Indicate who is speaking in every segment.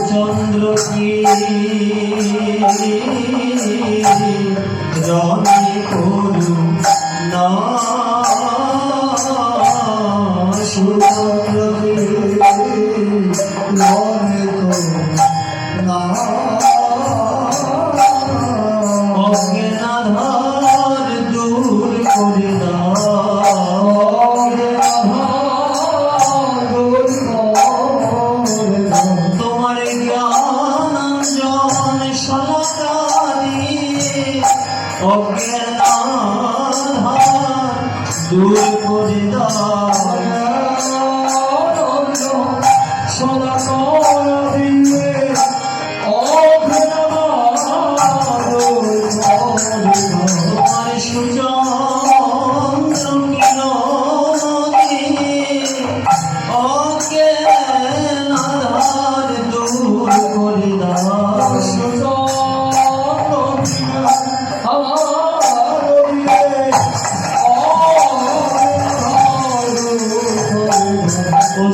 Speaker 1: চন্দ্র কি রঙে করু না সুচন্দ্র কি রঙে করু না অজ্ঞানাধার দূর করে তোমার জ্ঞানাঞ্জন সলাকারি অজ্ঞানাধার দূর করে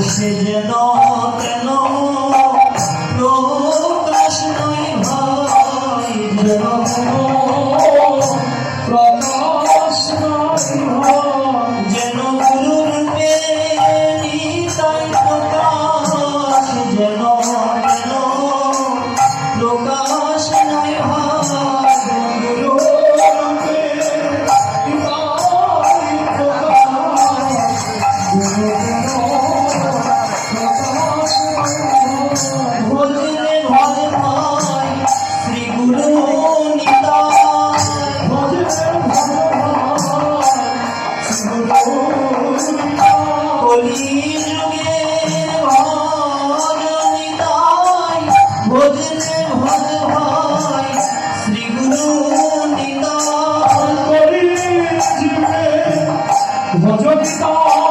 Speaker 1: সে যেন কেন প্রকাশ নয় ভাই যেন প্রকাশ নয় যেন গুরুরূপে নিতাই প্রকাশ যেন কেন প্রকাশ নয় ভাই গুরুরূপে নিতাই প্রকাশ ভজনে ভজ ভাই শ্রী গুরু নিতাই কলি যুগে ভজ নিতাই ভজনে ভজ ভাই শ্রী গুরু নিতাই কলি যুগে ভজ নিতাই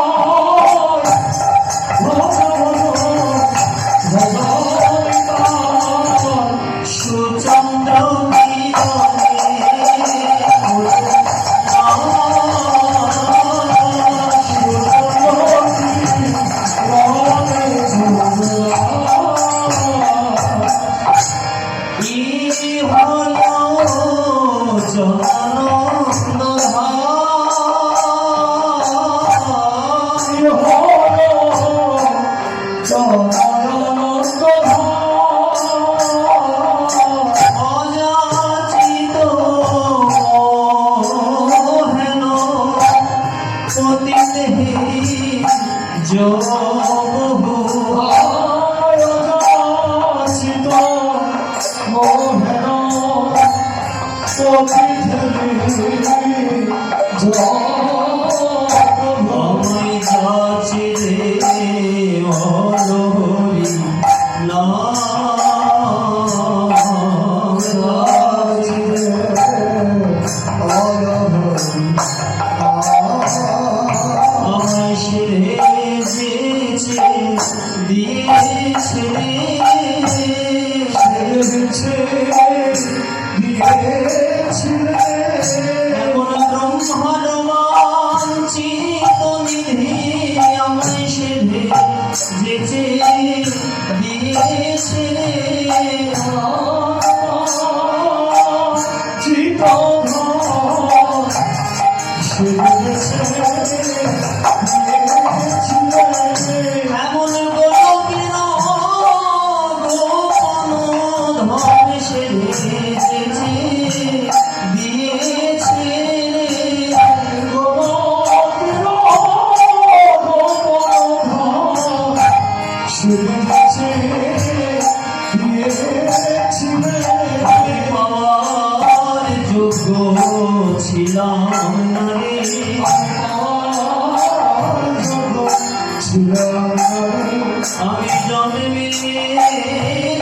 Speaker 1: আমি জন্মে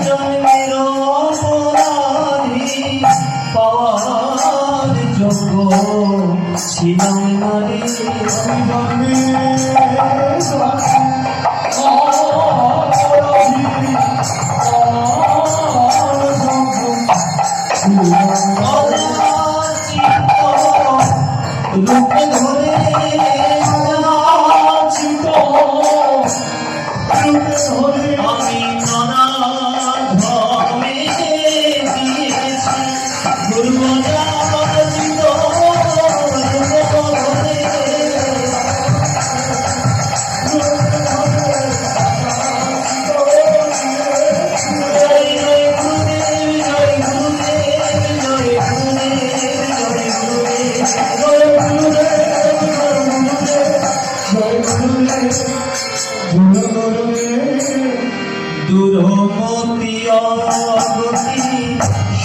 Speaker 1: জন্মের অপরাধী পাওয়ার যোগ্য ছিলাম নারী আমি রূপে ধরে আমি নানা ভাবে দিয়েছি দুর্গজাগরিত রূপবনে। জয় জয় গুরুদেব, জয় গুরুদেব, জয় গুরুদেব, জয় গুরুদেব, জয় গুরুদেব, জয় গুরুদেব। দুরমতি অগতি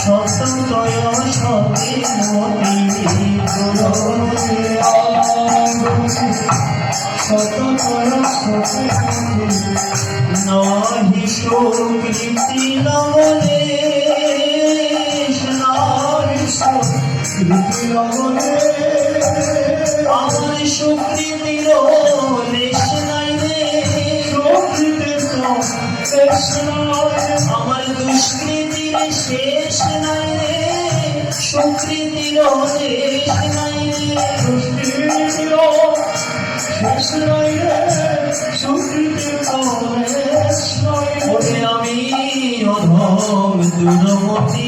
Speaker 1: সততয় সতে মতি, দুরমতি অগতি সততয় সতে মতি। নাহি সুকৃতি লবনে, নাহি সুকৃতি লবনে, আমার সুকৃতির লেশ নাই রে, সুকৃতির লেশ নাই, আমার দুষ্কৃতির শেষ নাই রে, সুকৃতির লেশ নাই রে, দুষ্কৃতির শেষ নাই রে, সুকৃতির লেশ নাই। ওরে আমি অধম দুরমতি,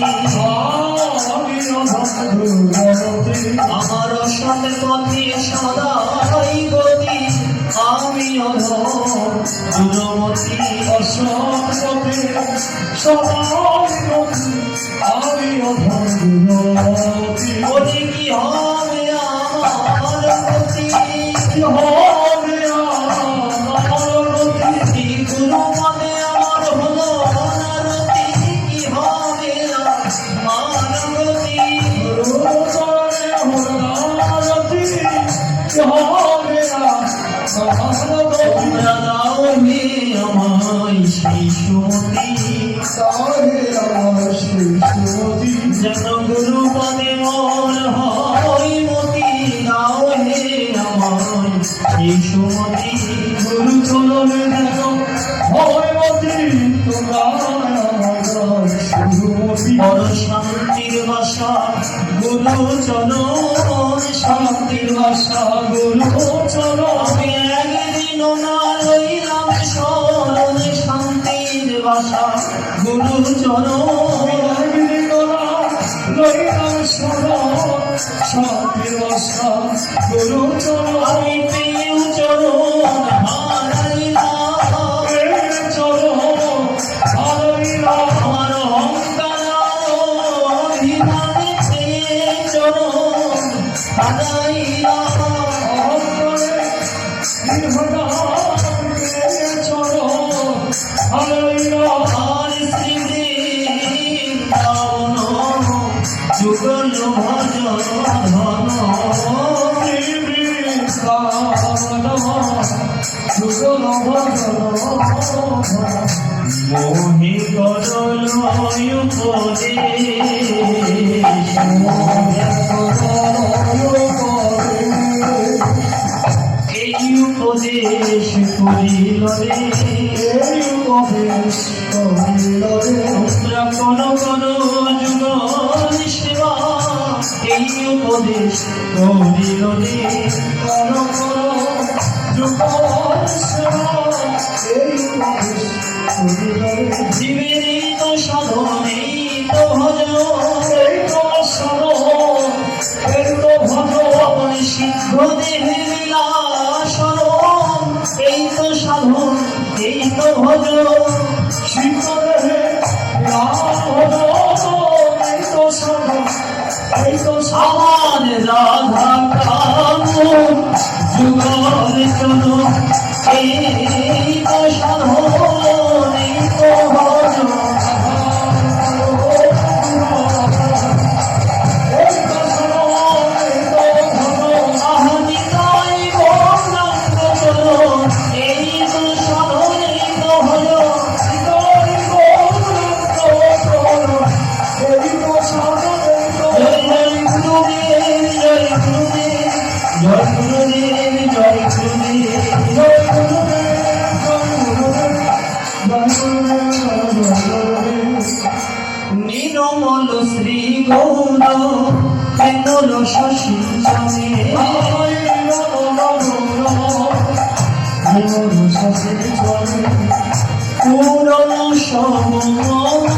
Speaker 1: আমি অধম দুরমতি, আমার অসৎ পথে সদাই গতি, আমি অধম দুরমতি, অসৎ পথে সদাই গতি, আমি অধম দুরমতি। ওরে কি হবে আমার গতি, কি হবে আমার গতি, গুরু মনে আমার হলো না রতি, কি হবে আমার গতি, গুরু মনে হলো না রতি, কি হবে আমার গতি। তোমরা দাও হে আমায় শিশুমতি, দাও হে আমায় শিশুমতি, যেন গুরু পদে মন হয় মতি, দাও হে আমায় শিশুমতি, গুরু চরণে যেন হয় মতি, তোমরা আমায় শিশুমতি। বড় শান্তির ভাষা গুরু চরণ, শান্তির ভাষা গুরু চরণ, আমি একদিন না লইলাম শরণ, শান্তির ভাষা গুরু চরণ, একদিন না লইলাম শরণ, শান্তির ভাষা গুরু চরণ। আমি পেয়েও চরণ হারাইলাম, চরণ হারাইলাম, আমার অহংকার অভিমানে পেয়ে চরণ হারাইলাম, অহংকারে চরণ হারাইলাম। আর শ্রী বৃন্দাবন যুগল ভজন ধন, শ্রী বৃন্দাবন যুগল ভজন ধন, মোহে করল উপদেশ, মোহে করল উপদেশ, এই উপদেশ করিল রে, এই উপদেশ করিল রে, তোমরা কোন কোন যুগল সেবা, এই উপদেশ করিল রে, কোন কোন যুগল সেবা, এই উপদেশ করিল রে। জীবের এই তো সাধন, এই তো ভজন, এই তো সাধন, এই তো ভজন, সিদ্ধ দেহে বিলাসন, এই তো সাধন, এই তো ভজন, সিদ্ধ দেহে বিলাসন, এই তো সাধন, এই তো আমার রাধা কাম যুগল চলো, এই তো সাধন, এই তো ভজন, নিরমল শ্রী গৌর কেন্দ্র শশী পুরনো সময়াস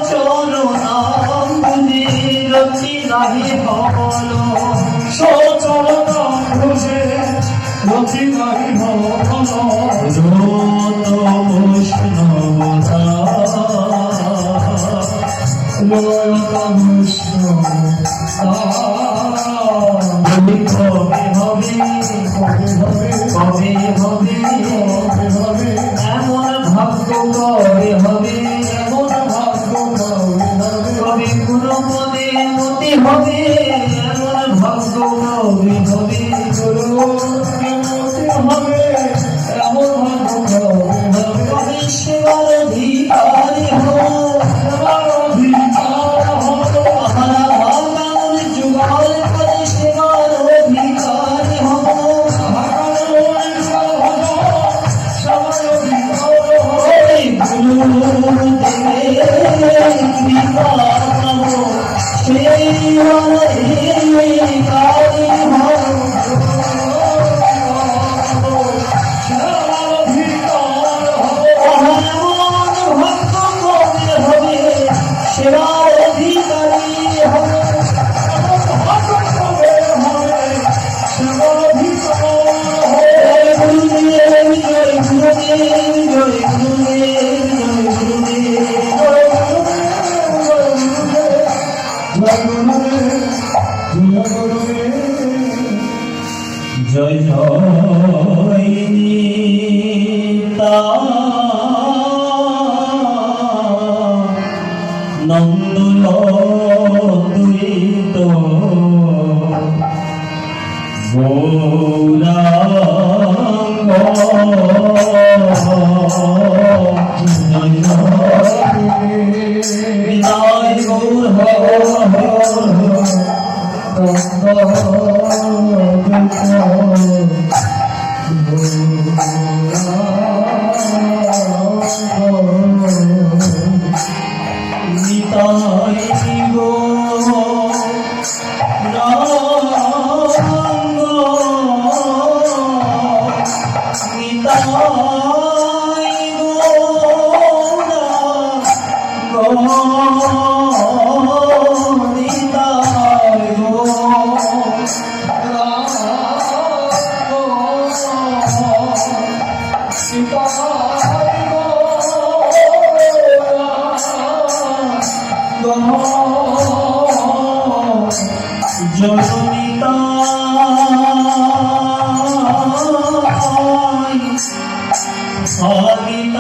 Speaker 1: সচরণাম রতি নাহি ভবল
Speaker 2: সচরণাম ভুজে রতি নাহি ভবল
Speaker 1: রত বৈষ্ণবতা কবে হবে এমন ভাগ্য কবে হবে কবে কোনো পদে মতি হবে এমন ভাগ্য কবে হবে কবে সেবার অধিকারী হোক জয় জয় নিতা নন্দলদ্বৈত গৌরাঙ্গ বিদায় গৌর নিতাই গো রাঙ্গ নিতাই গো নিতাই গো জননীতা সবিতা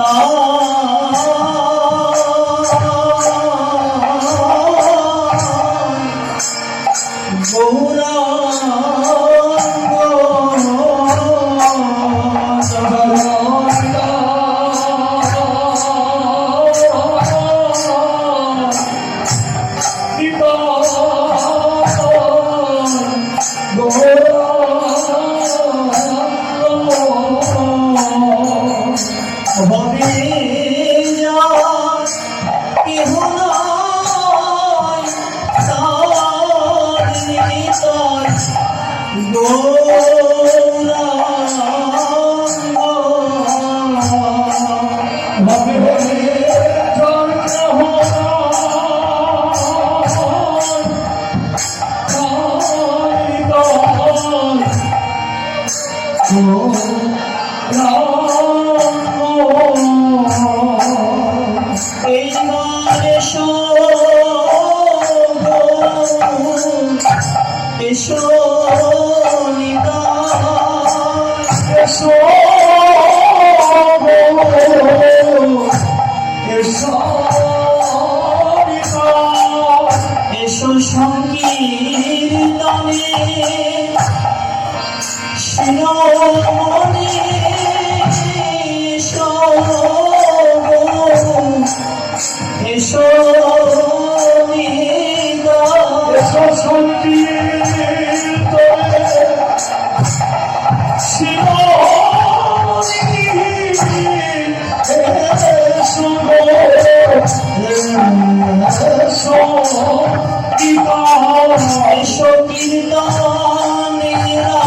Speaker 1: এসো কীর্তনেরা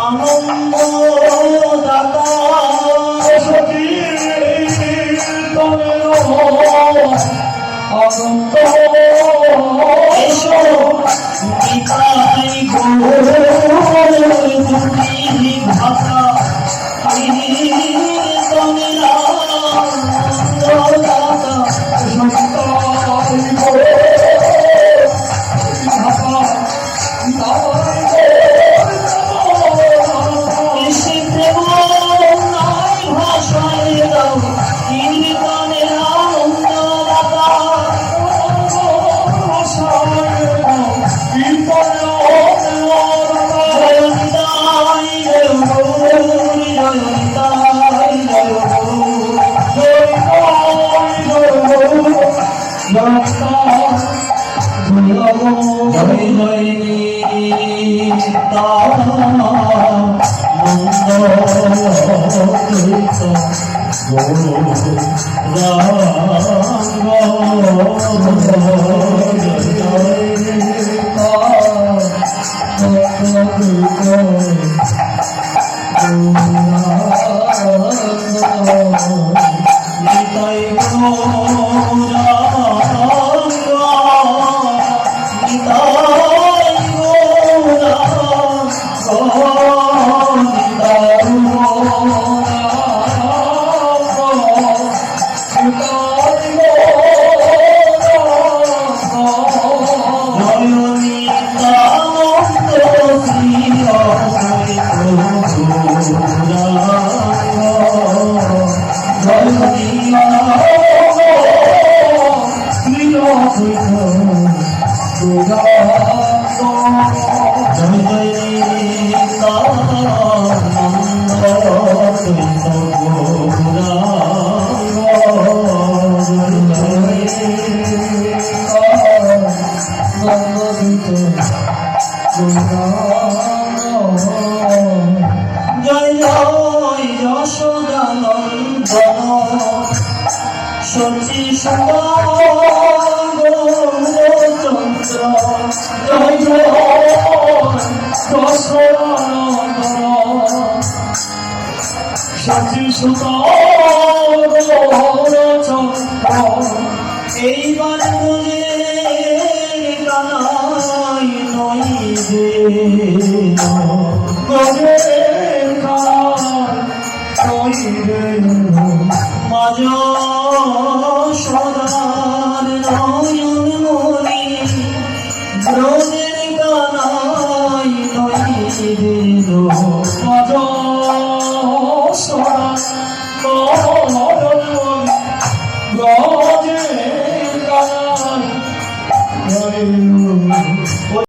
Speaker 1: আনন্দ দাতা এসো নিতাই গৌর দুটি ভাষা কীর্তনেরা আনন্দ দাতা এসে প্রেম নাই ভাষায় দাও কীর্তনের আনন্দ দাতা জয় নিতাই জয় গৌর জয় নিতাই জয় জয় জয় নিতাই জয় জয় যশোদানন্দন সচি চন্দ্র জয় জয়
Speaker 2: সচি
Speaker 1: এইবার কানাই নই মাঝ সদার নয়ন মনি ব্রজের কানাই নই